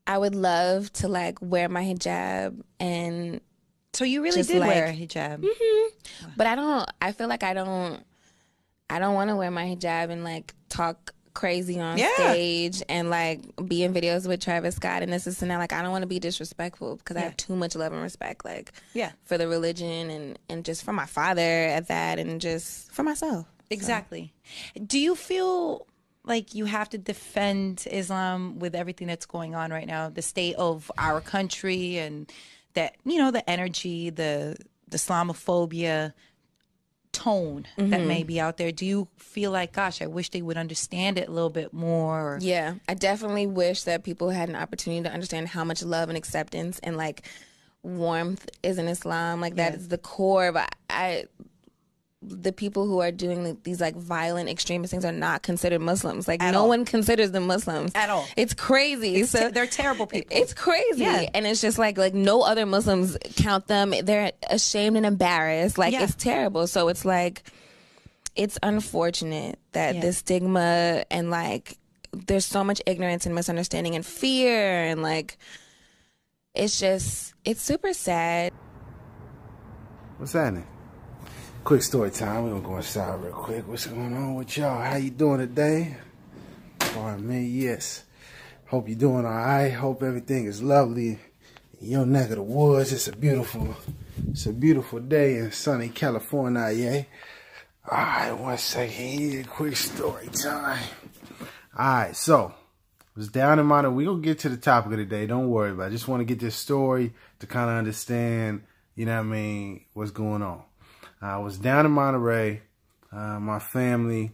I would love to like wear my hijab and So you really just did like, wear a hijab. but I feel like I don't want to wear my hijab and like talk crazy on Yeah. stage and like be in videos with Travis Scott and this and that. Like I don't want to be disrespectful because I Yeah. have too much love and respect like Yeah. for the religion and just for my father at that and just for myself. Exactly. Do you feel like you have to defend Islam with everything that's going on right now, the state of our country and that, the energy, the Islamophobia tone that may be out there? Do you feel like, gosh, I wish they would understand it a little bit more? Or... Yeah, I definitely wish that people had an opportunity to understand how much love and acceptance and like warmth is in Islam. Like that Yeah. is the core of the people who are doing these like violent extremist things are not considered Muslims. Like At no all. one considers them Muslims At all. It's crazy. They're terrible people. It's crazy. Yeah. And it's just like no other Muslims count them. They're ashamed and embarrassed. Like Yeah. it's terrible. So it's like it's unfortunate that Yeah. this stigma and like there's so much ignorance and misunderstanding and fear and like it's super sad. What's happening? Quick story time. We're gonna go inside real quick. What's going on with y'all? How you doing today? Pardon me, yes. Hope you're doing alright. Hope everything is lovely in your neck of the woods. It's a beautiful day in sunny California, yeah. Alright, 1 second here. Quick story time. Alright, so I was down in Monterey. We're gonna get to the topic of the day. Don't worry about it. I just want to get this story to kind of understand, what's going on. I was down in Monterey, my family,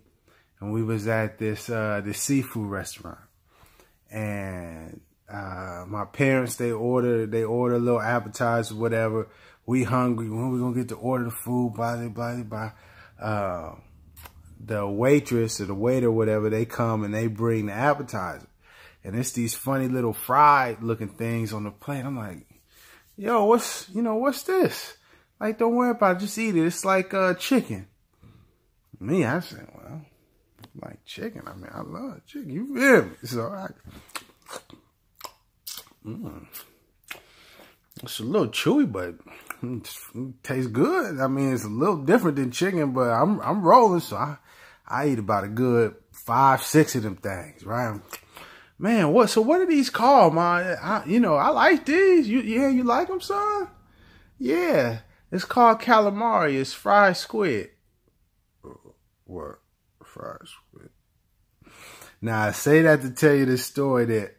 and we was at this seafood restaurant. And my parents, they order a little appetizer, whatever. We hungry. When we gonna get to order the food? Blah blah blah. The waitress or the waiter, whatever, they come and they bring the appetizer, and it's these funny little fried looking things on the plate. I'm like, yo, what's this? Like, don't worry about it. Just eat it. It's like chicken. Me, I said, well, like chicken. I mean, I love chicken. You feel me? So it's a little chewy, but it tastes good. I mean, it's a little different than chicken, but I'm rolling, so I eat about a good 5, 6 of them things, right? Man, so what are these called, man? I like these. You like them, son? Yeah. It's called calamari. It's fried squid. What? Fried squid. Now, I say that to tell you this story that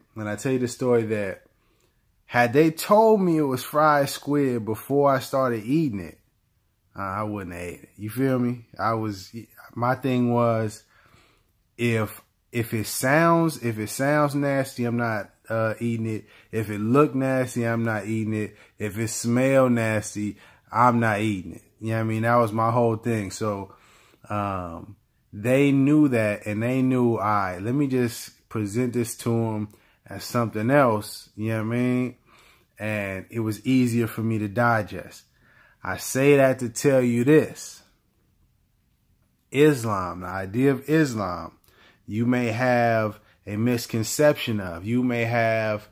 had they told me it was fried squid before I started eating it, I wouldn't have ate it. You feel me? My thing was, if it sounds nasty, I'm not eating it. If it look nasty, I'm not eating it. If it smell nasty, I'm not eating it. You know what I mean? That was my whole thing. So they knew that, and they knew, all right, let me just present this to them as something else. You know what I mean? And it was easier for me to digest. I say that to tell you this. Islam, the idea of Islam, you may have a misconception of, you may have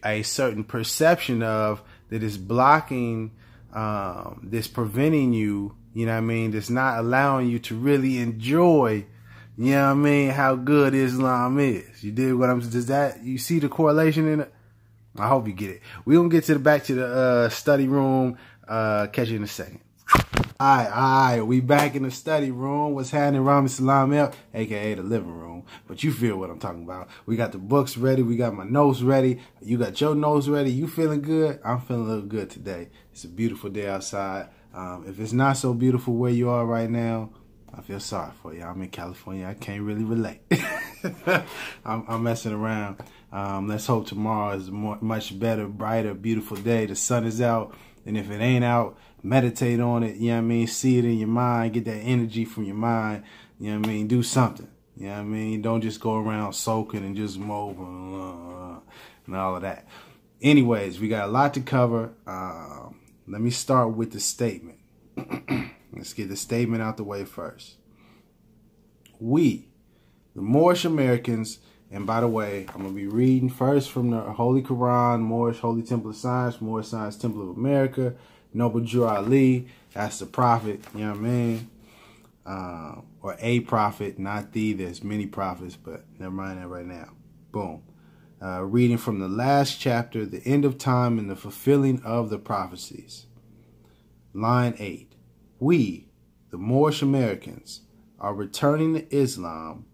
a certain perception of that is blocking, that's preventing you, you know what I mean, that's not allowing you to really enjoy, you know what I mean, how good Islam is. You dig what I'm saying? Does that, you see the correlation in it? I hope you get it. We're going to get back to the study room. Catch you in a second. All right. We back in the study room. What's happening? Rami Salam, aka the living room. But you feel what I'm talking about. We got the books ready. We got my notes ready. You got your notes ready. You feeling good? I'm feeling a little good today. It's a beautiful day outside. If it's not so beautiful where you are right now, I feel sorry for you. I'm in California. I can't really relate. I'm messing around. Let's hope tomorrow is a much better, brighter, beautiful day. The sun is out. And if it ain't out, meditate on it. You know what I mean? See it in your mind. Get that energy from your mind. You know what I mean? Do something. You know what I mean? Don't just go around soaking and just moping and all of that. Anyways, we got a lot to cover. Let me start with the statement. Let's get the statement out the way first. We, the Moorish Americans And by the way, I'm going to be reading first from the Holy Quran, Moorish Holy Temple of Science, Moorish Science Temple of America, Noble Drew Ali. That's the prophet, you know what I mean? Or a prophet, not the. There's many prophets, but never mind that right now. Boom. Reading from the last chapter, the end of time and the fulfilling of the prophecies. Line 8. We, the Moorish Americans, are returning to Islam,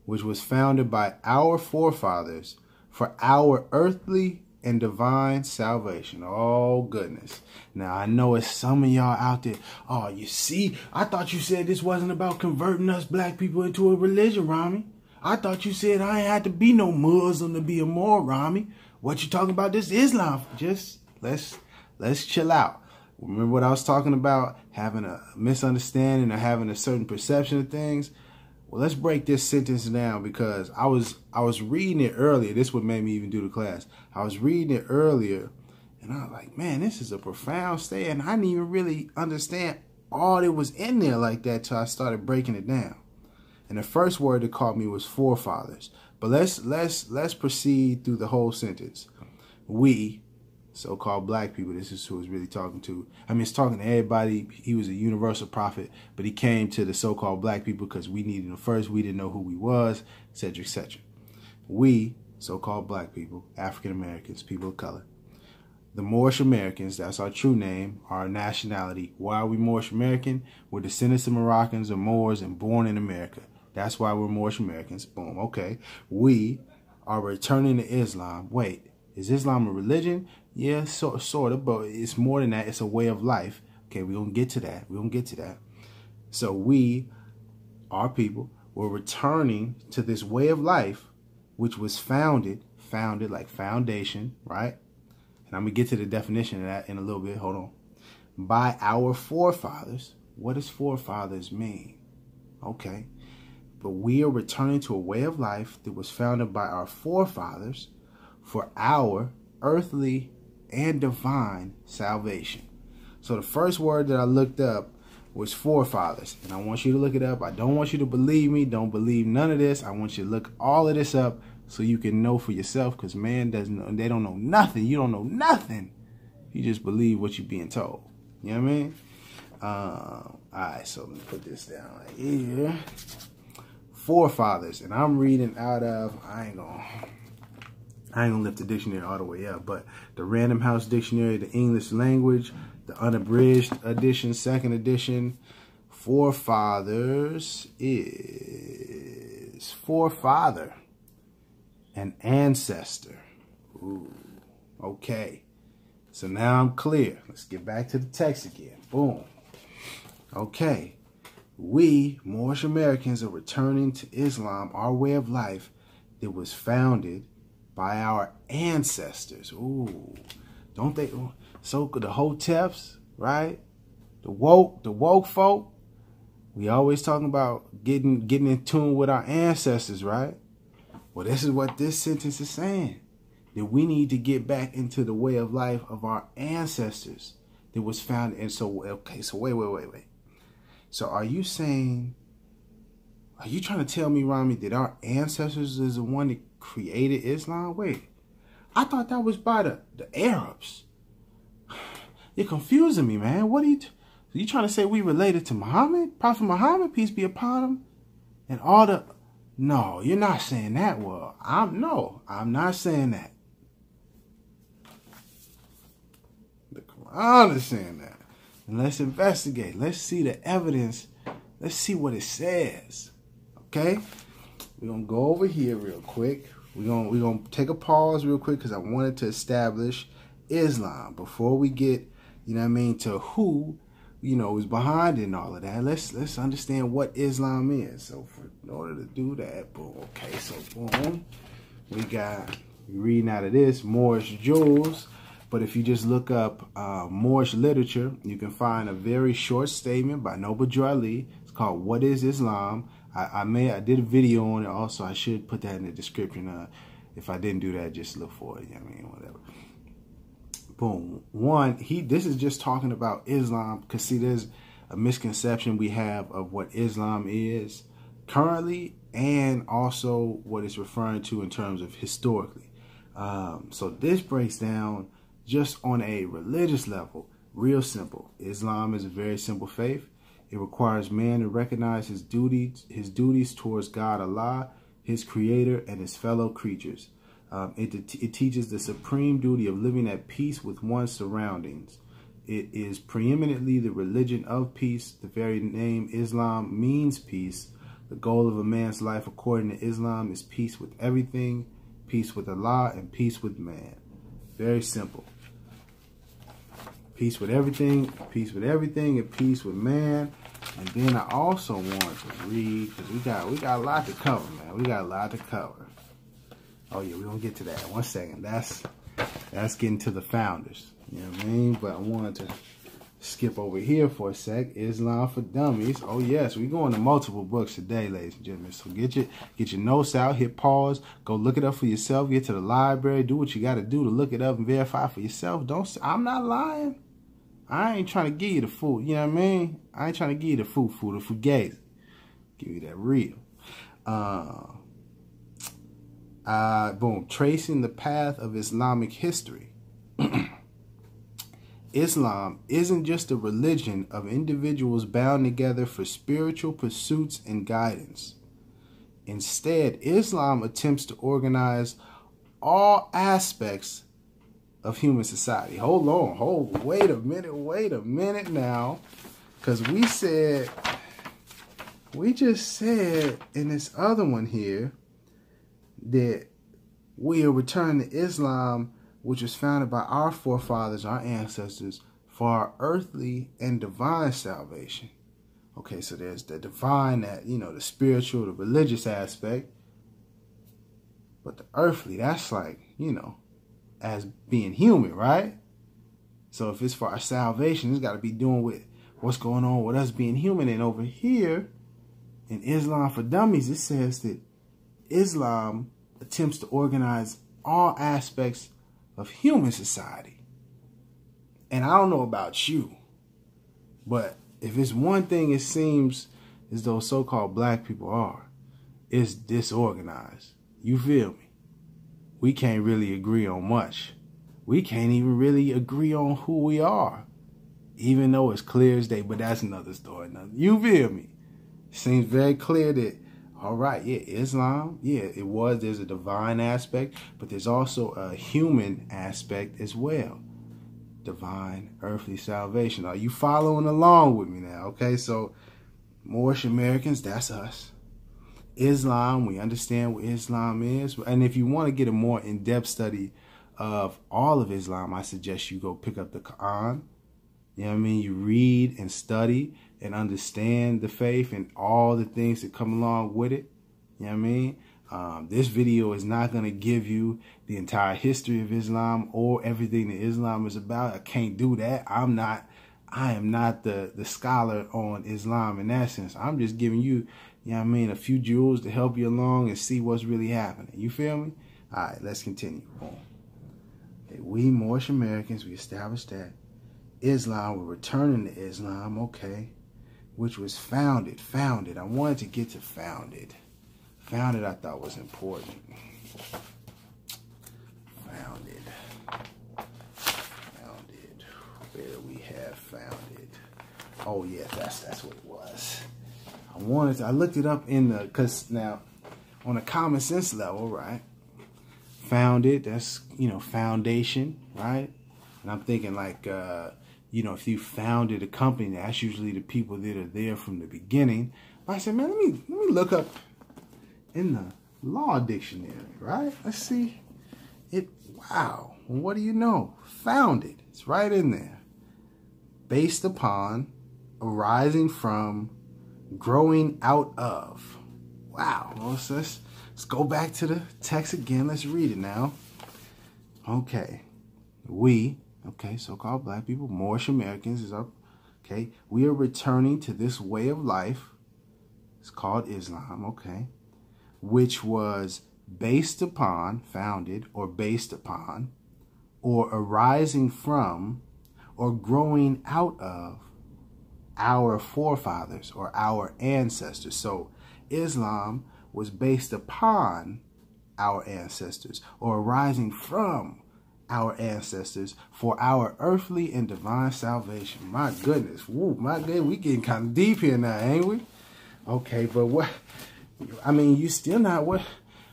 which was founded by our forefathers for our earthly and divine salvation. Oh, goodness. Now, I know it's some of y'all out there. Oh, you see, I thought you said this wasn't about converting us black people into a religion, Rami. I thought you said I ain't had to be no Muslim to be a Moor, Rami. What you talking about this Islam? Just let's chill out. Remember what I was talking about? Having a misunderstanding or having a certain perception of things? Well, let's break this sentence down, because I was reading it earlier. This what made me even do the class. I was reading it earlier, and I was like, man, this is a profound statement. I didn't even really understand all that was in there like that till I started breaking it down. And the first word that caught me was forefathers. But let's proceed through the whole sentence. We, so-called black people, this is who it's really talking to. I mean, it's talking to everybody. He was a universal prophet, but he came to the so-called black people because we needed him first. We didn't know who he was, etc., etc. We, so-called black people, African Americans, people of color, the Moorish Americans, that's our true name, our nationality. Why are we Moorish American? We're descendants of Moroccans or Moors and born in America. That's why we're Moorish Americans. Boom. Okay. We are returning to Islam. Wait, is Islam a religion? Yeah, sort of, but it's more than that. It's a way of life. Okay, we're going to get to that. We're going to get to that. So we, our people, we're returning to this way of life, which was founded like foundation, right? And I'm going to get to the definition of that in a little bit. Hold on. By our forefathers. What does forefathers mean? Okay. But we are returning to a way of life that was founded by our forefathers for our earthly and divine salvation. So the first word that I looked up was forefathers. And I want you to look it up. I don't want you to believe me. Don't believe none of this. I want you to look all of this up so you can know for yourself, because man doesn't know. They don't know nothing. You don't know nothing. You just believe what you're being told. You know what I mean? All right, so let me put this down right here. Forefathers, and I'm reading out of, I ain't gonna lift the dictionary all the way up, but the Random House Dictionary, the English Language, the Unabridged Edition, 2nd edition. Forefathers is forefather, an ancestor. Ooh, okay. So now I'm clear. Let's get back to the text again. Boom. Okay. We, Moorish Americans, are returning to Islam, our way of life that was founded by our ancestors. Ooh, don't they? So the Hoteps, right? The woke folk. We always talking about getting in tune with our ancestors, right? Well, this is what this sentence is saying. That we need to get back into the way of life of our ancestors that was founded. And so, okay, so wait. So are you trying to tell me, Rami, that our ancestors is the one that created Islam? Wait, I thought that was by the Arabs. You're confusing me, man. What are you trying to say we related to Muhammad? Prophet Muhammad, peace be upon him? And all the... No, you're not saying that. Well, I'm not saying that. The Quran is saying that. And let's investigate. Let's see the evidence. Let's see what it says. Okay? We're going to go over here real quick. We're going to take a pause real quick because I wanted to establish Islam before we get, you know what I mean, to who, you know, is behind it and all of that. Let's understand what Islam is. So in order to do that, boom. Okay, so boom. We're reading out of this, Moorish Jewels. But if you just look up Moorish literature, you can find a very short statement by Noble Drew Ali. It's called "What is Islam?" I did a video on it also. I should put that in the description. If I didn't do that, just look for it. You know what I mean, whatever. Boom. This is just talking about Islam, because see, there's a misconception we have of what Islam is currently and also what it's referring to in terms of historically. So this breaks down just on a religious level, real simple. Islam is a very simple faith. It requires man to recognize his duties towards God Allah, his creator, and his fellow creatures. It teaches the supreme duty of living at peace with one's surroundings. It is preeminently the religion of peace. The very name Islam means peace. The goal of a man's life, according to Islam, is peace with everything, peace with Allah, and peace with man. Very simple. Peace with everything, and peace with man. And then I also want to read, because we got a lot to cover, man. We got a lot to cover. Oh yeah, we're gonna get to that. 1 second. That's getting to the founders. You know what I mean? But I wanted to skip over here for a sec. Islam for Dummies. Oh yes, we're going to multiple books today, ladies and gentlemen. So get your notes out, hit pause, go look it up for yourself, get to the library, do what you gotta do to look it up and verify for yourself. I'm not lying. I ain't trying to give you the food, you know what I mean? I ain't trying to give you the food, the fugazi. Give you that real. Boom. Tracing the path of Islamic history. Islam isn't just a religion of individuals bound together for spiritual pursuits and guidance. Instead, Islam attempts to organize all aspects of human society. Hold on, wait a minute now. Because we just said in this other one here that we are returning to Islam, which was founded by our forefathers, our ancestors, for our earthly and divine salvation. Okay, so there's the divine, that, you know, the spiritual, the religious aspect. But the earthly, that's like, you know, as being human, right? So if it's for our salvation, it's got to be doing with what's going on with us being human. And over here in Islam for Dummies, it says that Islam attempts to organize all aspects of human society. And I don't know about you, but if it's one thing it seems as though so-called black people are, it's disorganized. You feel me? We can't really agree on much. We can't even really agree on who we are, even though it's clear as day, but that's another story. You feel me? Seems very clear that, all right, yeah, Islam, yeah, there's a divine aspect, but there's also a human aspect as well. Divine, earthly salvation. Are you following along with me now? Okay, so Moorish Americans, that's us. Islam, we understand what Islam is. And if you want to get a more in-depth study of all of Islam, I suggest you go pick up the Quran. You know what I mean? You read and study and understand the faith and all the things that come along with it. You know what I mean? This video is not going to give you the entire history of Islam or everything that Islam is about. I can't do that. I am not the scholar on Islam in that sense. I'm just giving you, you know what I mean, a few jewels to help you along and see what's really happening. You feel me? All right, let's continue. Boom. Okay, we Moorish Americans, we established that. Islam, we're returning to Islam, okay, which was founded. I wanted to get to founded. Founded I thought was important. Founded. Where do we have founded? Oh yeah, that's what it was. I looked it up in the, because now on a common sense level, right? Founded, that's, you know, foundation, right? And I'm thinking like, you know, if you founded a company, that's usually the people that are there from the beginning. But I said, man, let me look up in the law dictionary, right? Let's see it. Wow. Well, what do you know? Founded. It's right in there. Based upon, arising from, growing out of. Wow. Well, let's go back to the text again. Let's read it now. Okay. We, okay, so-called black people, Moorish Americans is our, okay. We are returning to this way of life. It's called Islam, okay. Which was based upon, founded, or based upon, or arising from, or growing out of our forefathers or our ancestors. So Islam was based upon our ancestors or arising from our ancestors for our earthly and divine salvation. My goodness. Woo, my goodness. We getting kind of deep here now, ain't we? Okay, but what, I mean, you still not, what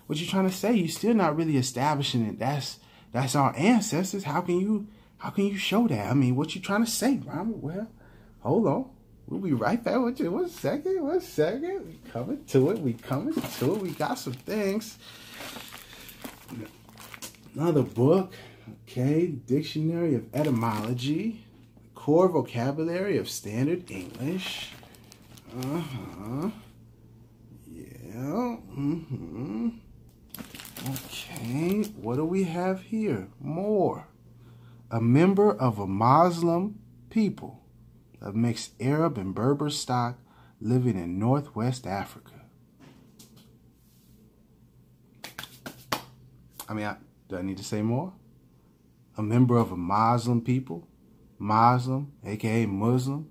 you trying to say? You still not really establishing that that's our ancestors. How can you show that? I mean, what you trying to say, Rami? Well, hold on. We'll be right back with you. One second. We coming to it. We got some things. Another book. Okay. Dictionary of Etymology. Core vocabulary of Standard English. Yeah. Okay. What do we have here? More. A member of a Muslim people of mixed Arab and Berber stock living in Northwest Africa. I mean, do I need to say more? A member of a Muslim people, Muslim, aka Muslim.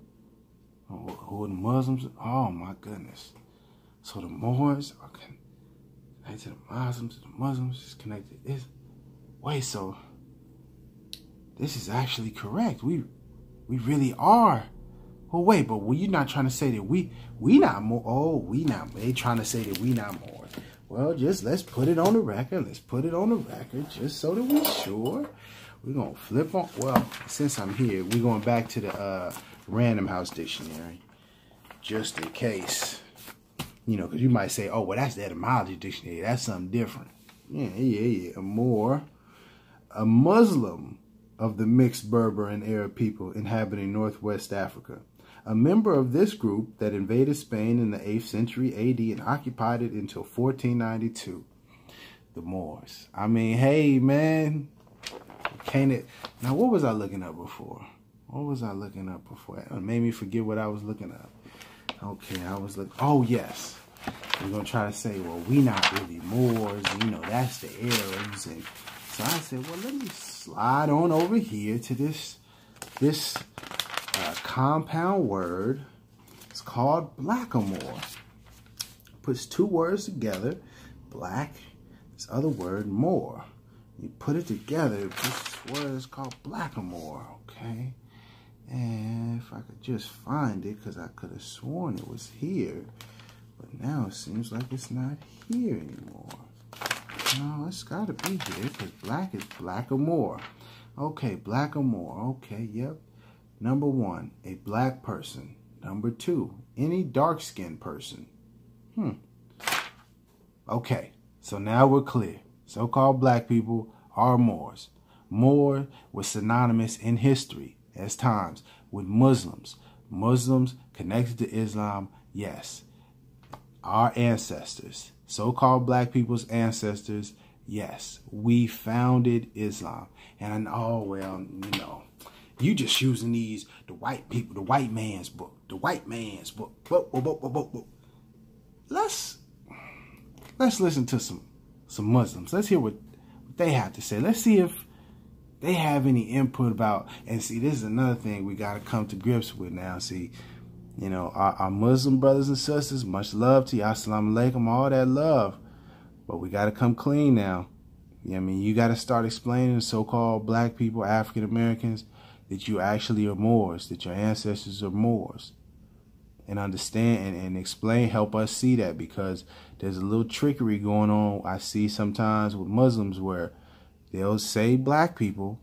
Who are the Muslims? Oh my goodness. So the Moors are connected to the Muslims is connected. Wait, so this is actually correct. We really are. Oh wait, but you're not trying to say that we not more. Oh, we not. They trying to say that we not more. Well, just let's put it on the record. Just so that we're sure. We're gonna flip on. Well, since I'm here, we're going back to the Random House Dictionary, just in case. You know, because you might say, oh, well, that's the etymology dictionary. That's something different. Yeah. More. A Muslim of the mixed Berber and Arab people inhabiting Northwest Africa. A member of this group that invaded Spain in the 8th century AD and occupied it until 1492. The Moors. I mean, hey, man. Can't it? Now, what was I looking up before? It made me forget what I was looking up. Okay, I was looking. Oh, yes. We're going to try to say, well, we not really Moors. You know, that's the Arabs. And so I said, well, let me slide on over here to this compound word. It's called blackamoor. Puts two words together, black, this other word, more. You put it together, this word is called blackamoor, okay? And if I could just find it, because I could have sworn it was here, but now it seems like it's not here anymore. No, it's got to be here, because black is blackamoor. Okay, blackamoor, okay, yep. Number 1, a black person. Number 2, any dark-skinned person. Okay, so now we're clear. So-called black people are Moors. Moor was synonymous in history as times with Muslims. Muslims connected to Islam, yes. Our ancestors, so-called black people's ancestors, yes. We founded Islam. And oh, well, you know, you just using these, the white people, the white man's book. Let's listen to some Muslims. Let's hear what they have to say. Let's see if they have any input about, and see, this is another thing we got to come to grips with now. See, you know, our Muslim brothers and sisters, much love to you. Assalamu alaikum, all that love. But we got to come clean now. You know what I mean? You got to start explaining to so-called black people, African Americans, that you actually are Moors, that your ancestors are Moors. And understand and explain, help us see that, because there's a little trickery going on I see sometimes with Muslims where they'll say black people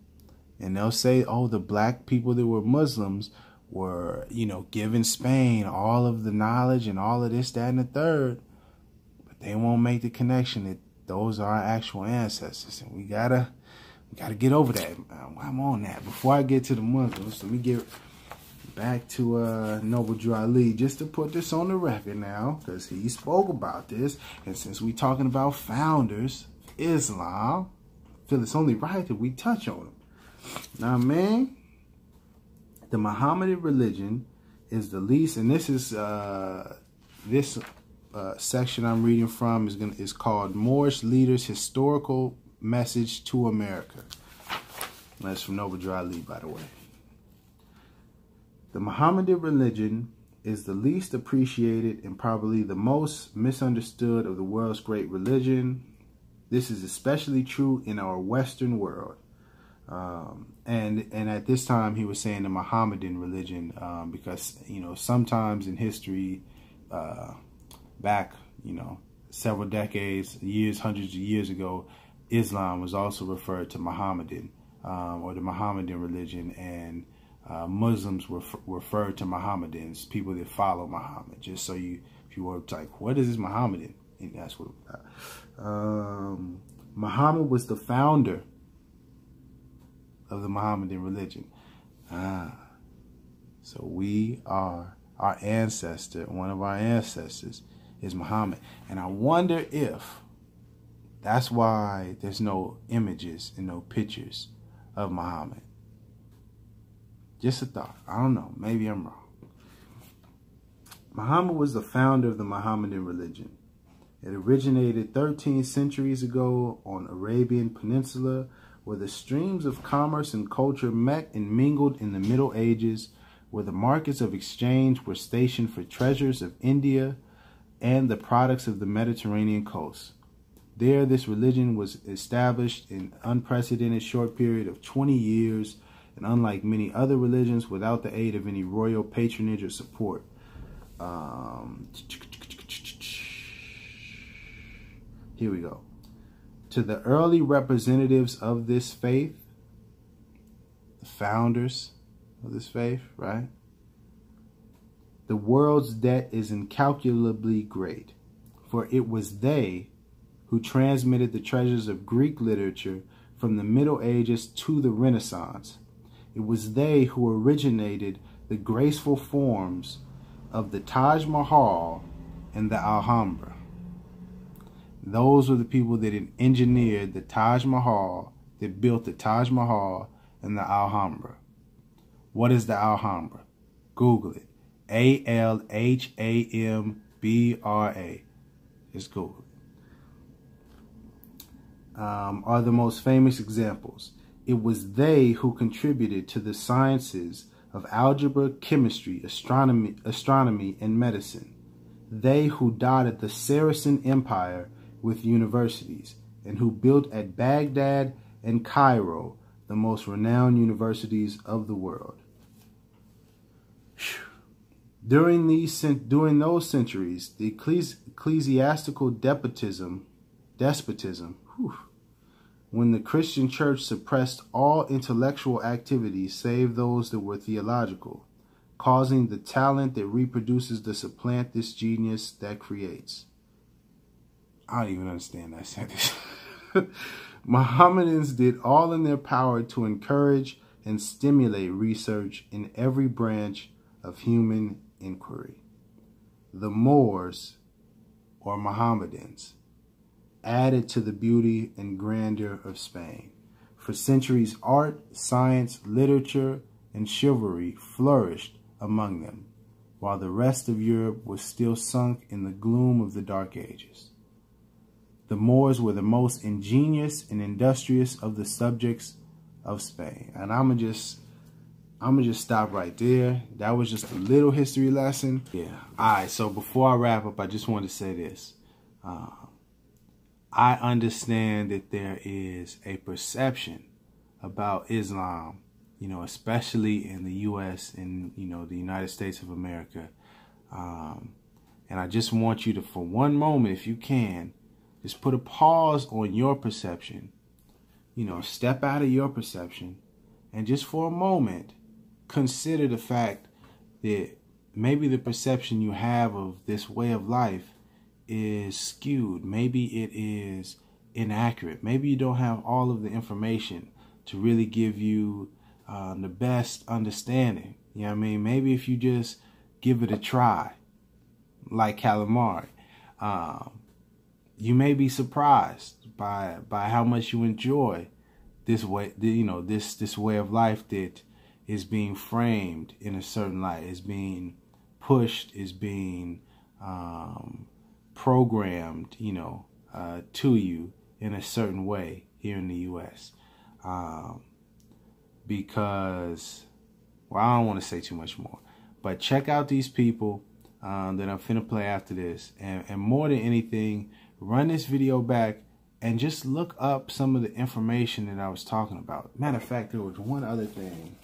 and they'll say, oh, the black people that were Muslims were, you know, giving Spain all of the knowledge and all of this, that, and the third. But they won't make the connection that those are our actual ancestors. And we gotta get over that. I'm on that. Before I get to the Muslims, let me get back to Noble Drew Ali, just to put this on the record now, because he spoke about this. And since we talking about founders, Islam, I feel it's only right that we touch on them. Now, man, the Mohammedan religion is the least, and this is this section I'm reading from is called Moorish Leaders' Historical Message to America. That's from Noble Drew Ali, by the way. The Mohammedan religion is the least appreciated and probably the most misunderstood of the world's great religion. This is especially true in our Western world. And at this time, he was saying the Mohammedan religion, because, you know, sometimes in history, back, you know, several decades, years, hundreds of years ago, Islam was also referred to Mohammedan, or the Mohammedan religion, and Muslims were referred to Mohammedans, people that follow Muhammad. Just so if you were like, what is this Mohammedan? And that's what. Muhammad was the founder of the Mohammedan religion. So our ancestor, one of our ancestors is Muhammad. And I wonder if that's why there's no images and no pictures of Muhammad. Just a thought. I don't know. Maybe I'm wrong. Muhammad was the founder of the Mohammedan religion. It originated 13 centuries ago on Arabian Peninsula, where the streams of commerce and culture met and mingled in the Middle Ages, where the markets of exchange were stationed for treasures of India and the products of the Mediterranean coast. There, this religion was established in an unprecedented short period of 20 years, and unlike many other religions, without the aid of any royal patronage or support. Here we go. To the early representatives of this faith, the founders of this faith, right? The world's debt is incalculably great, for it was they who transmitted the treasures of Greek literature from the Middle Ages to the Renaissance. It was they who originated the graceful forms of the Taj Mahal and the Alhambra. Those were the people that engineered the Taj Mahal, that built the Taj Mahal and the Alhambra. What is the Alhambra? Google it. Alhambra. Just Google it. Are the most famous examples. It was they who contributed to the sciences of algebra, chemistry, astronomy, and medicine. They who dotted the Saracen Empire with universities, and who built at Baghdad and Cairo the most renowned universities of the world. During those centuries, the ecclesiastical despotism, when the Christian church suppressed all intellectual activities save those that were theological, causing the talent that reproduces to supplant this genius that creates. I don't even understand that sentence. Mohammedans did all in their power to encourage and stimulate research in every branch of human inquiry. The Moors, or Mohammedans, added to the beauty and grandeur of Spain. For centuries, art, science, literature, and chivalry flourished among them, while the rest of Europe was still sunk in the gloom of the Dark Ages. The Moors were the most ingenious and industrious of the subjects of Spain. And I'm gonna just stop right there. That was just a little history lesson. Yeah. All right. So before I wrap up, I just want to say this. I understand that there is a perception about Islam, you know, especially in the U.S. and, you know, the United States of America. And I just want you to, for one moment, if you can, just put a pause on your perception. You know, step out of your perception and just for a moment, consider the fact that maybe the perception you have of this way of life is skewed. Maybe it is inaccurate. Maybe you don't have all of the information to really give you the best understanding. You know what I mean? Maybe if you just give it a try, like calamari, you may be surprised by how much you enjoy this way, you know, this way of life that is being framed in a certain light, is being pushed, is being programmed, you know, to you in a certain way here in the U.S. Because, well, I don't want to say too much more, But check out these people that I'm finna play after this. And more than anything, run this video back and just look up some of the information that I was talking about. Matter of fact, there was one other thing.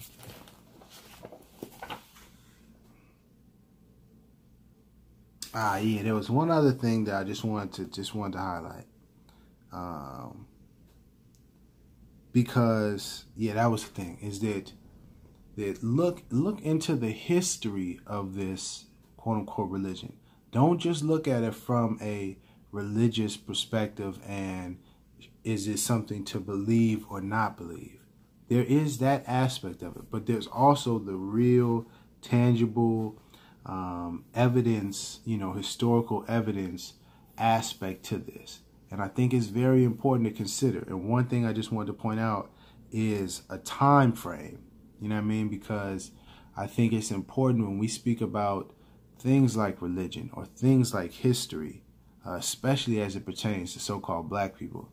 Yeah, there was one other thing that I just wanted to highlight. Because yeah, that was the thing, is that look into the history of this quote unquote religion. Don't just look at it from a religious perspective and is it something to believe or not believe. There is that aspect of it, but there's also the real tangible evidence, historical evidence aspect to this. And I think it's very important to consider. And one thing I just wanted to point out is a time frame. You know what I mean? Because I think it's important when we speak about things like religion or things like history, especially as it pertains to so-called black people,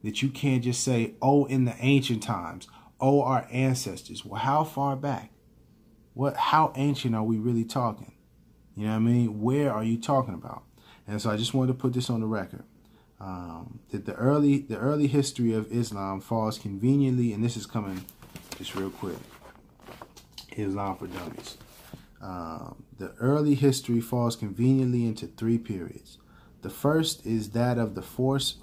that you can't just say, oh, in the ancient times, oh, our ancestors. Well, how far back? How ancient are we really talking? You know what I mean? Where are you talking about? And so I just wanted to put this on the record. That the early history of Islam falls conveniently, and this is coming just real quick. Islam for Dummies. The early history falls conveniently into three periods. The first is that of the first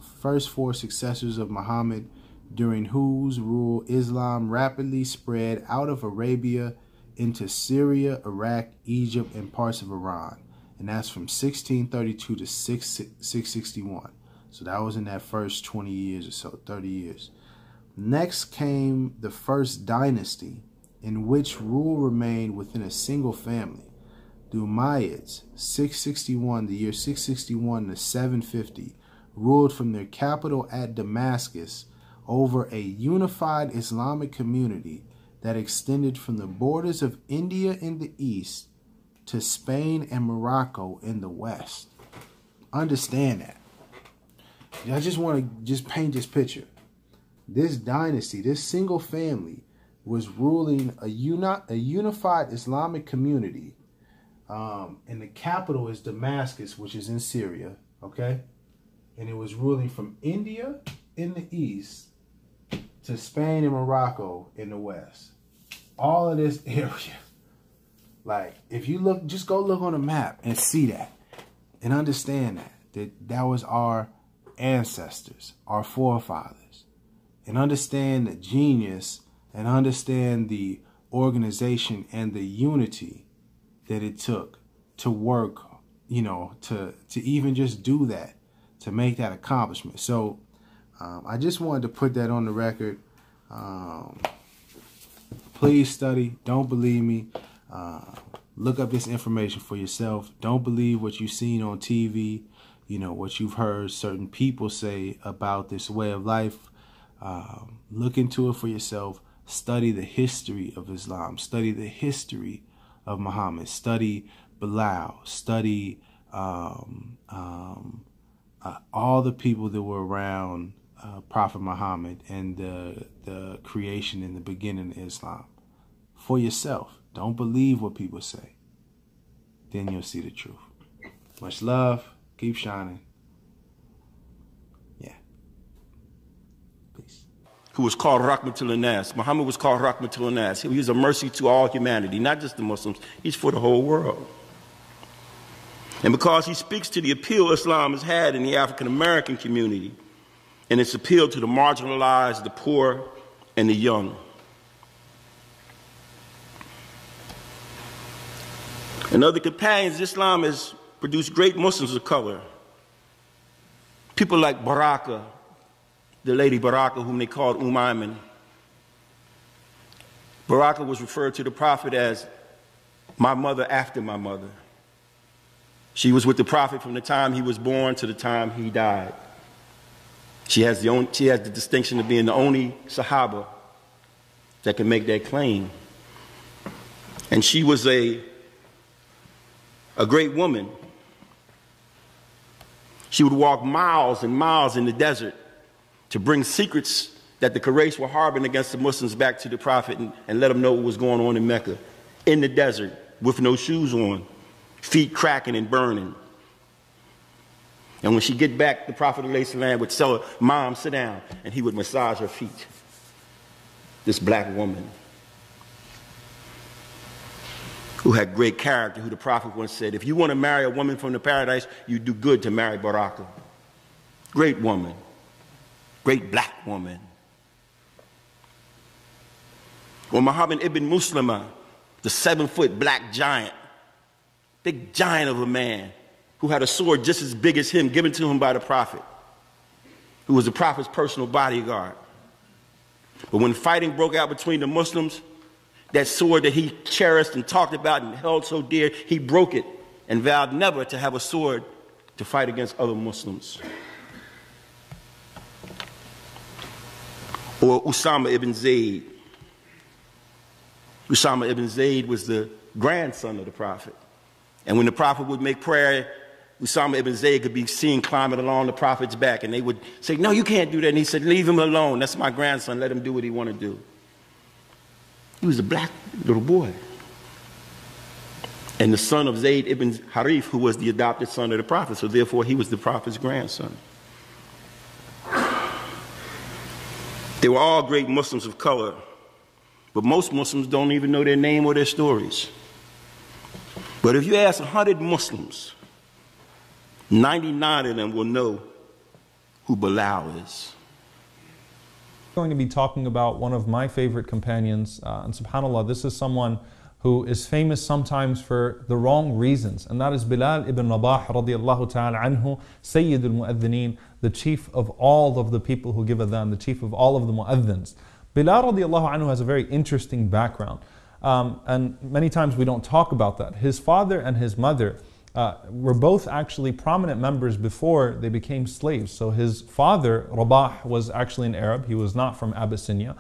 four successors of Muhammad, during whose rule Islam rapidly spread out of Arabia into Syria, Iraq, Egypt, and parts of Iran. And that's from 1632 to 661. So that was in that first 20 years or so, 30 years. Next came the first dynasty, in which rule remained within a single family. The Umayyads, the year 661 to 750, ruled from their capital at Damascus over a unified Islamic community that extended from the borders of India in the east to Spain and Morocco in the west. Understand that. I just want to paint this picture. This dynasty, this single family, was ruling a unified Islamic community. And the capital is Damascus, which is in Syria, okay? And it was ruling from India in the east to Spain and Morocco in the west. All of this area. Like, if you look, just go look on a map and see that. And understand that was our ancestors, our forefathers. And understand the genius and understand the organization and the unity that it took to work, to even just do that, to make that accomplishment. So I just wanted to put that on the record. Please study. Don't believe me. Look up this information for yourself. Don't believe what you've seen on TV, what you've heard certain people say about this way of life. Look into it for yourself. Study the history of Islam. Study the history of Muhammad. Study Bilal. Study all the people that were around Prophet Muhammad and the creation and the beginning of Islam for yourself. Don't believe what people say. Then you'll see the truth. Much love. Keep shining. Yeah. Peace. Who was called Rahmatul Nas. Muhammad was called Rahmatul Nas. He was a mercy to all humanity, not just the Muslims. He's for the whole world. And because he speaks to the appeal Islam has had in the African American community, and its appeal to the marginalized, the poor, and the young. And other companions, Islam has produced great Muslims of color. People like Baraka, the lady Baraka, whom they called Ayman. Baraka was referred to the Prophet as my mother after my mother. She was with the Prophet from the time he was born to the time he died. She has the distinction of being the only Sahaba that can make that claim. And she was a great woman. She would walk miles and miles in the desert to bring secrets that the Quraysh were harboring against the Muslims back to the Prophet and let them know what was going on in Mecca, in the desert, with no shoes on, feet cracking and burning. And when she get back, the Prophet ﷺ would tell her, "Mom, sit down," and he would massage her feet. This black woman who had great character, who the Prophet once said, if you want to marry a woman from the paradise, you do good to marry Baraka. Great woman, great black woman. Or Muhammad ibn Muslima, the 7-foot black giant, big giant of a man, who had a sword just as big as him given to him by the Prophet, who was the Prophet's personal bodyguard. But when fighting broke out between the Muslims, that sword that he cherished and talked about and held so dear, he broke it and vowed never to have a sword to fight against other Muslims. Or Usama ibn Zayd. Usama ibn Zayd was the grandson of the Prophet. And when the Prophet would make prayer, Usama ibn Zayd could be seen climbing along the Prophet's back, and they would say, "No, you can't do that." And he said, "Leave him alone. That's my grandson. Let him do what he want to do." He was a black little boy. And the son of Zayd ibn Harith, who was the adopted son of the Prophet, so therefore he was the Prophet's grandson. They were all great Muslims of color, but most Muslims don't even know their name or their stories. But if you ask 100 Muslims, 99 of them will know who Bilal is. I'm going to be talking about one of my favorite companions, and subhanAllah, this is someone who is famous sometimes for the wrong reasons, and that is Bilal ibn Rabah radiallahu ta'ala anhu, Sayyid al-Mu'adhineen, the chief of all of the people who give adhan, the chief of all of the mu'adhins. Bilal radiallahu anhu has a very interesting background, and many times we don't talk about that. His father and his mother were both actually prominent members before they became slaves. So his father, Rabah, was actually an Arab. He was not from Abyssinia.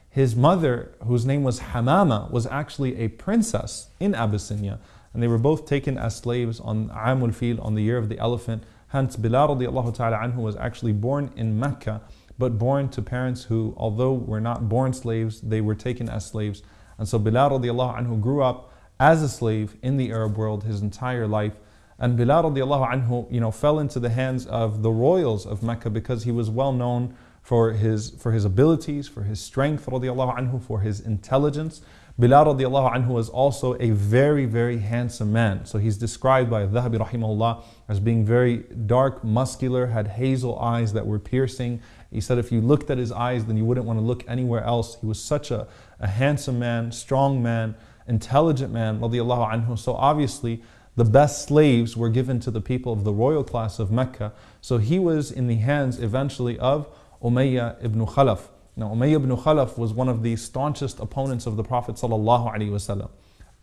His mother, whose name was Hamama, was actually a princess in Abyssinia. And they were both taken as slaves on Amul Fil, on the year of the elephant. Hence, Bilal radiallahu ta'ala anhu was actually born in Mecca, but born to parents who, although were not born slaves, they were taken as slaves. And so Bilal radiallahu anhu grew up as a slave in the Arab world his entire life. And Bilal radiallahu anhu, fell into the hands of the royals of Mecca because he was well known for his abilities, for his strength radiallahu anhu, for his intelligence. Bilal radiallahu anhu was also a very, very handsome man. So he's described by Dhahabi rahimahullah as being very dark, muscular, had hazel eyes that were piercing. He said if you looked at his eyes, then you wouldn't want to look anywhere else. He was such a handsome man, strong man, intelligent man, radiallahu anhu. So obviously, the best slaves were given to the people of the royal class of Mecca. So he was in the hands eventually of Umayyah ibn Khalaf. Now Umayyah ibn Khalaf was one of the staunchest opponents of the Prophet ﷺ.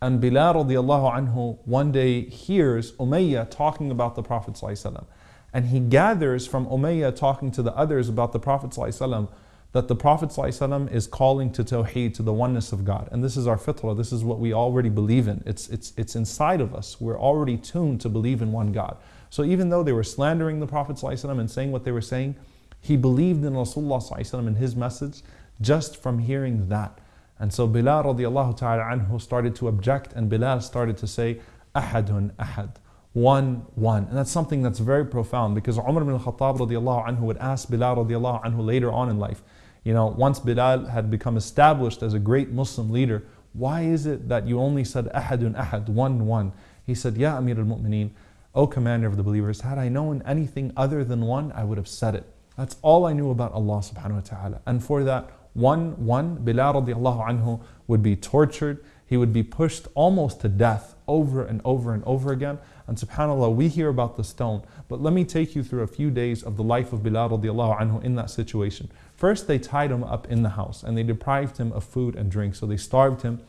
And Bilal radiallahu anhu one day hears Umayyah talking about the Prophet ﷺ. And he gathers from Umayyah talking to the others about the Prophet ﷺ that the Prophet ﷺ is calling to Tawheed, to the oneness of God. And this is our fitrah, this is what we already believe in. It's inside of us. We're already tuned to believe in one God. So even though they were slandering the Prophet ﷺ and saying what they were saying, he believed in Rasulullah ﷺ and his message just from hearing that. And so Bilal radiallahu ta'ala anhu started to object, and Bilal started to say, Ahadun ahad, one. And that's something that's very profound, because Umar ibn al-Khattab radiallahu anhu would ask Bilal radiallahu anhu later on in life, once Bilal had become established as a great Muslim leader, why is it that you only said Ahadun ahad, one? He said, Ya Amir al-Mu'mineen, O Commander of the Believers, had I known anything other than one, I would have said it. That's all I knew about Allah subhanahu wa ta'ala. And for that one, Bilal radiallahu anhu would be tortured. He would be pushed almost to death over and over again. And subhanAllah, we hear about the stone. But let me take you through a few days of the life of Bilal radiallahu anhu in that situation. First, they tied him up in the house and they deprived him of food and drink. So they starved him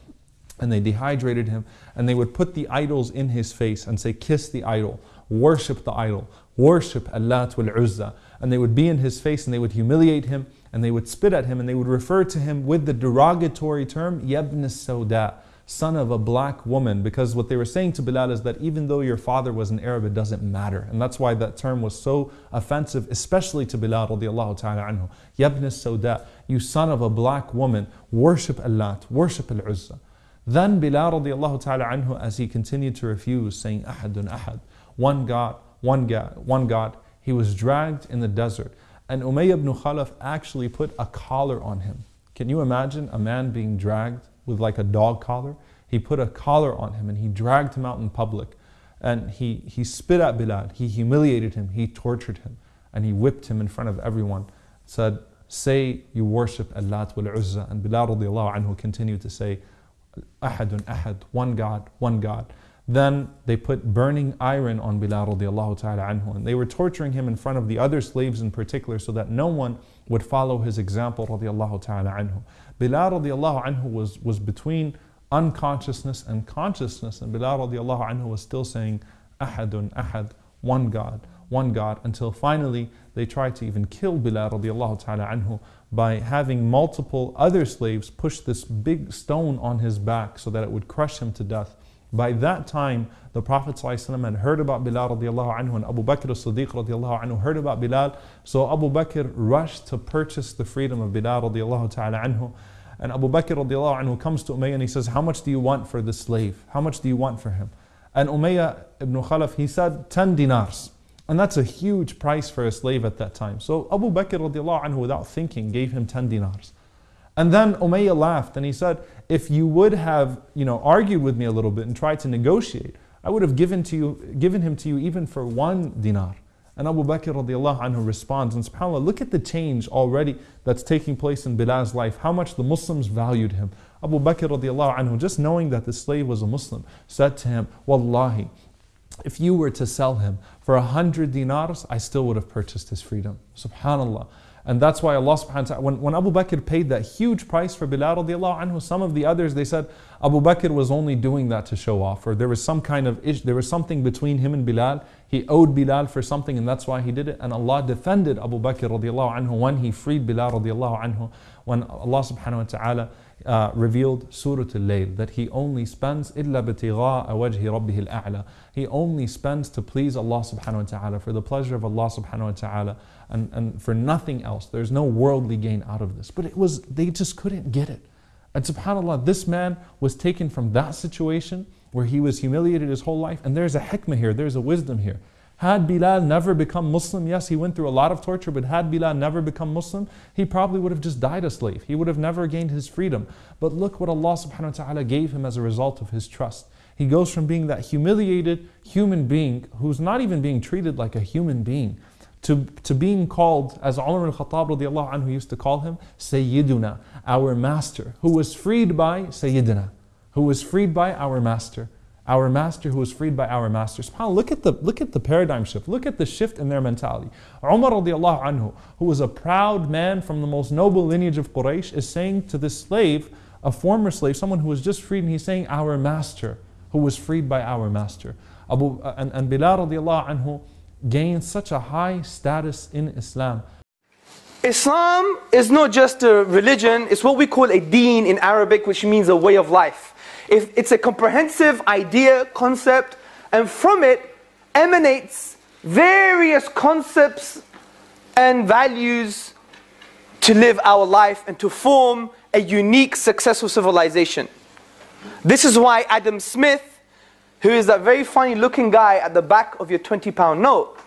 and they dehydrated him, and they would put the idols in his face and say, kiss the idol, worship the idol, worship alot wal-Uzza. And they would be in his face and they would humiliate him and they would spit at him and they would refer to him with the derogatory term, Yabn as-Sawda, son of a black woman, because what they were saying to Bilal is that even though your father was an Arab, it doesn't matter. And that's why that term was so offensive, especially to Bilal radiallahu ta'ala anhu. Yabn as-Sawda, you son of a black woman, worship Allat, worship Al-Uzza. Then Bilal radiallahu ta'ala anhu, as he continued to refuse, saying, Ahadun ahad, one God, one God, one God, he was dragged in the desert. And Umayyah ibn Khalaf actually put a collar on him. Can you imagine a man being dragged with like a dog collar? He put a collar on him and he dragged him out in public. And he spit at Bilal, he humiliated him, he tortured him, and he whipped him in front of everyone. Said, say you worship Alot wal Uzza. And Bilal radiallahu anhu continued to say, Ahadun ahad, one God, one God. Then they put burning iron on Bilal radiallahu ta'ala anhu, and they were torturing him in front of the other slaves in particular so that no one would follow his example radiallahu ta'ala anhu. Bilal radiallahu anhu was between unconsciousness and consciousness, and Bilal radiallahu anhu was still saying Ahadun ahad, one God, until finally they tried to even kill Bilal radiallahu ta'ala anhu by having multiple other slaves push this big stone on his back so that it would crush him to death. By that time, the Prophet ﷺ had heard about Bilal radiallahu anhu, and Abu Bakr as-Siddiq radiallahu anhu heard about Bilal. So Abu Bakr rushed to purchase the freedom of Bilal radiallahu ta'ala anhu. And Abu Bakr radiallahu anhu comes to Umayyah and he says, how much do you want for this slave? How much do you want for him? And Umayyah ibn Khalaf, he said 10 dinars. And that's a huge price for a slave at that time. So Abu Bakr radiallahu anhu, without thinking, gave him 10 dinars. And then Umayyah laughed and he said, if you would have, argued with me a little bit and tried to negotiate, I would have given him to you even for 1 dinar. And Abu Bakr radiallahu anhu responds, and subhanAllah, look at the change already that's taking place in Bilal's life, how much the Muslims valued him. Abu Bakr radiallahu anhu, just knowing that the slave was a Muslim, said to him, Wallahi, if you were to sell him for 100 dinars, I still would have purchased his freedom. SubhanAllah. And that's why Allah subhanahu wa ta'ala, when Abu Bakr paid that huge price for Bilal radiallahu anhu, some of the others, they said Abu Bakr was only doing that to show off, or there was some kind of there was something between him and Bilal. He owed Bilal for something and that's why he did it. And Allah defended Abu Bakr radiallahu anhu when he freed Bilal radiallahu anhu, when Allah subhanahu wa ta'ala revealed Surah Al-Layl, that he only spends إِلَّا بِتِغَاءَ وَجْهِ رَبِّهِ الْأَعْلَى. He only spends to please Allah subhanahu wa ta'ala, for the pleasure of Allah subhanahu wa ta'ala, and for nothing else. There's no worldly gain out of this. But they just couldn't get it. And subhanAllah, this man was taken from that situation where he was humiliated his whole life, and there's a hikmah here, there's a wisdom here. Had Bilal never become Muslim, yes, he went through a lot of torture, but had Bilal never become Muslim, he probably would have just died a slave. He would have never gained his freedom. But look what Allah subhanahu wa ta'ala gave him as a result of his trust. He goes from being that humiliated human being who's not even being treated like a human being to being called, as Umar al-Khattab radiallahu anhu used to call him, Sayyiduna, our master, who was freed by Sayyidina, who was freed by our master. Our master who was freed by our master. SubhanAllah, look at the paradigm shift. Look at the shift in their mentality. Umar radiallahu anhu, who was a proud man from the most noble lineage of Quraysh, is saying to this slave, a former slave, someone who was just freed, and he's saying, our master, who was freed by our master. And Bilal radiallahu anhu gained such a high status in Islam. Islam is not just a religion, it's what we call a deen in Arabic, which means a way of life. It's a comprehensive idea, concept, and from it emanates various concepts and values to live our life and to form a unique, successful civilization. This is why Adam Smith, who is that very funny looking guy at the back of your 20-pound note,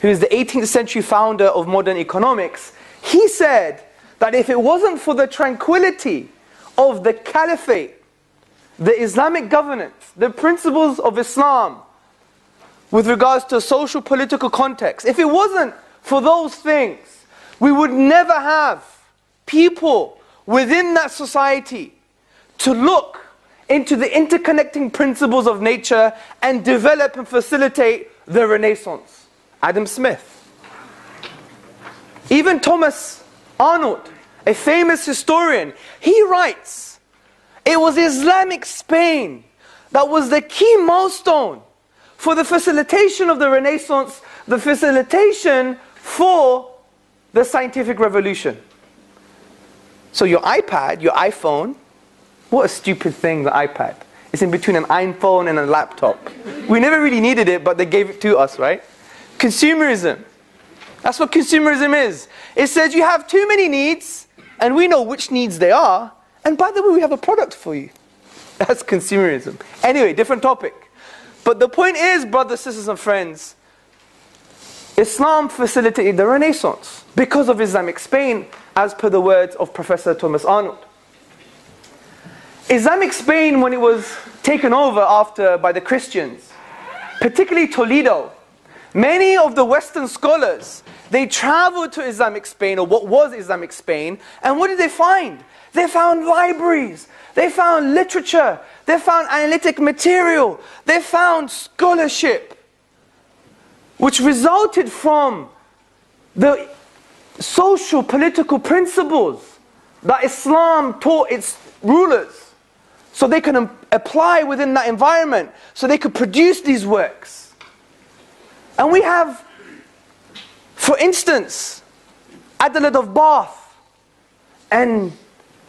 who is the 18th century founder of modern economics, he said that if it wasn't for the tranquility of the caliphate, the Islamic governance, the principles of Islam with regards to social political context, if it wasn't for those things, we would never have people within that society to look into the interconnecting principles of nature and develop and facilitate the Renaissance. Adam Smith. Even Thomas Arnold, a famous historian, he writes, it was Islamic Spain that was the key milestone for the facilitation of the Renaissance, the facilitation for the scientific revolution. So your iPad, your iPhone, what a stupid thing, the iPad. It's in between an iPhone and a laptop. We never really needed it, but they gave it to us, right? Consumerism. That's what consumerism is. It says you have too many needs, and we know which needs they are, and by the way, we have a product for you. That's consumerism. Anyway, different topic. But the point is, brothers, sisters and friends, Islam facilitated the Renaissance because of Islamic Spain, as per the words of Professor Thomas Arnold. Islamic Spain, when it was taken over by the Christians, particularly Toledo, many of the Western scholars, they traveled to Islamic Spain, or what was Islamic Spain, and what did they find? They found libraries, they found literature, they found analytic material, they found scholarship, which resulted from the social, political principles that Islam taught its rulers, so they can apply within that environment, so they could produce these works. And we have, for instance, Adalad of Bath and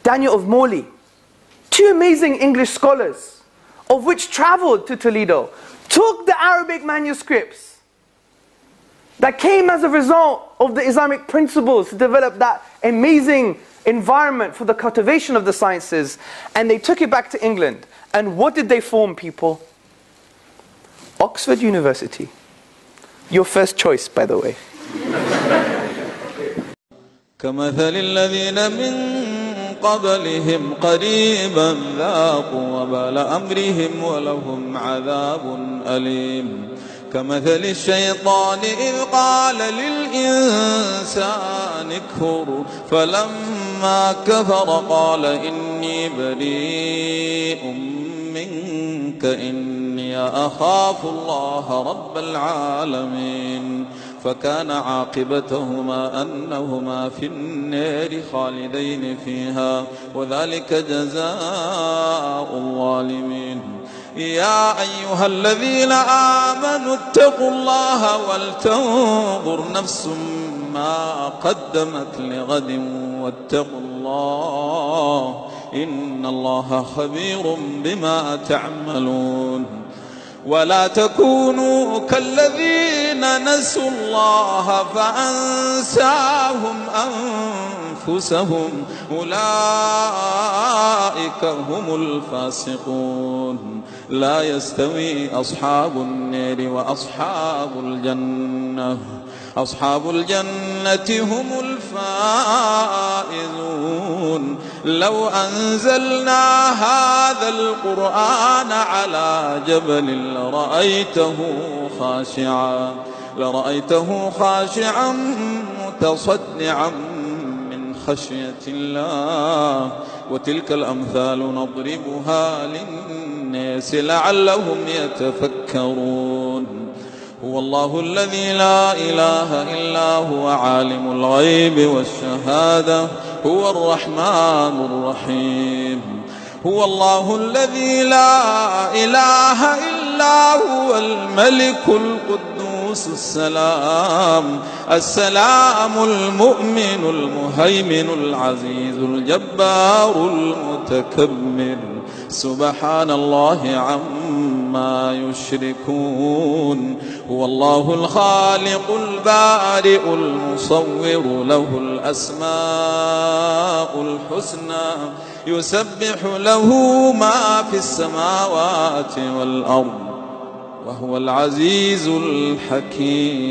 Daniel of Morley, two amazing English scholars, of which traveled to Toledo, took the Arabic manuscripts that came as a result of the Islamic principles to develop that amazing environment for the cultivation of the sciences, and they took it back to England. And what did they form, people? Oxford University. Your first choice, by the way. كمثل الذين من قبلهم قريبا ذاقوا وبال أمرهم ولهم عذاب أليم كمثل الشيطان إذ قال للإنسان اكفر فلما كفر قال إني بريء منك إني أخاف الله رب العالمين فكان عاقبتهما أنهما في النار خالدين فيها وذلك جزاء الظالمين يا أيها الذين آمنوا اتقوا الله ولتنظر نفس ما قدمت لغد واتقوا الله إن الله خبير بما تعملون ولا تكونوا كالذين نسوا الله فأنساهم أنفسهم أولئك هم الفاسقون لا يستوي أصحاب النار وأصحاب الجنة أصحاب الجنة هم الفائزون لو أنزلنا هذا القرآن على جبل لرأيته خاشعا متصدعا من خشية الله وتلك الأمثال نضربها للناس لعلهم يتفكرون هو الله الذي لا إله إلا هو عالم الغيب والشهادة هو الرحمن الرحيم هو الله الذي لا إله إلا هو الملك القدوس السلام المؤمن المهيمن العزيز الجبار المتكبر سبحان الله عما يشركون هو الله الخالق البارئ المصور له الأسماء الحسنى يسبح له ما في السماوات والأرض وهو العزيز الحكيم